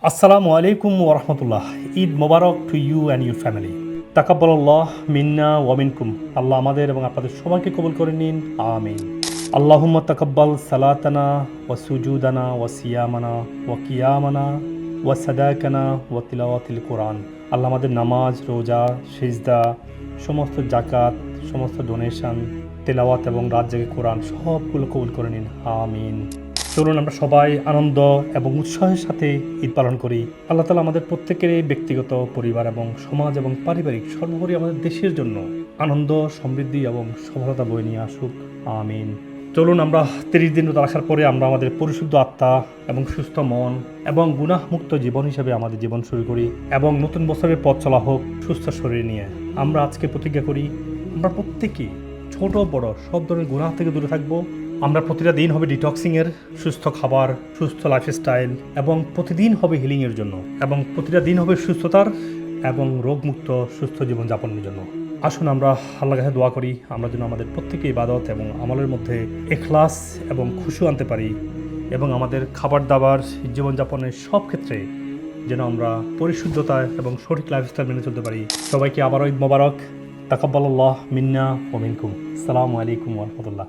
আসসালামু আলাইকুম ওয়া রাহমাতুল্লাহ। Eid Mubarak to you and your family. তাকাব্বালাল্লাহ মিন্না ওয়া মিনকুম। আল্লাহ আমাদের এবং আপনাদের সবাইকে কবুল করে নিন। আমিন। আল্লাহুম্মা তাকাব্বাল সালাতানা ওয়া সুজুদানা ওয়া সিয়ামানা ওয়া কিয়ামানা ওয়া সাদাকানা ওয়া তিলাওয়াতিল কোরআন। আল্লাহ আমাদের নামাজ, রোজা, সিজদা, সমস্ত জাকাত, সমস্ত ডোনেশন, তেলাওয়াত এবং রাত জেগে কোরআন সবগুলো কবুল করে নিন। আমিন। চলুন আমরা সবাই আনন্দ এবং উৎসাহের সাথে ঈদ পালন করি। আল্লাহ তাআলা আমাদের প্রত্যেকেরই ব্যক্তিগত, পরিবার এবং সমাজ এবং পারিবারিক সর্বোপরি আমাদের দেশের জন্য আনন্দ, সমৃদ্ধি এবং সফলতা বয়ে নিয়ে আসুক। আমিন। চলুন আমরা 30 দিন রোজা রাখার পরে আমরা আমাদের পরিশুদ্ধ আত্মা এবং সুস্থ মন এবং গুনাহমুক্ত জীবন হিসেবে আমাদের জীবন শুরু করি এবং নতুন বছরের পথ চলা হোক সুস্থ শরীর নিয়ে। আমরা আজকে প্রতিজ্ঞা করি আমরা প্রত্যেকেই ছোট বড় সব ধরনের গুনাহ থেকে দূরে থাকবো। আমরা প্রতিটা দিন হবে ডিটক্সিংয়ের, সুস্থ খাবার, সুস্থ লাইফস্টাইল এবং প্রতিদিন হবে হিলিংয়ের জন্য এবং প্রতিটা দিন হবে সুস্থতার এবং রোগমুক্ত সুস্থ জীবনযাপনের জন্য। আসুন আমরা আল্লাহর কাছে দোয়া করি আমরা যেন আমাদের প্রত্যেকেই ইবাদত এবং আমলের মধ্যে ইখলাস এবং খুশু আনতে পারি এবং আমাদের খাবার দাবার, জীবনযাপনের সব ক্ষেত্রে যেন আমরা পরিশুদ্ধতা এবং সঠিক লাইফস্টাইল মেনে চলতে পারি। সবাইকে আবারও ঈদ মোবারক। তাকাব্বালাল্লাহ মিন্না ওয়া মিনকুম। আসসালামু আলাইকুম ওয়া রাহমাতুল্লাহ।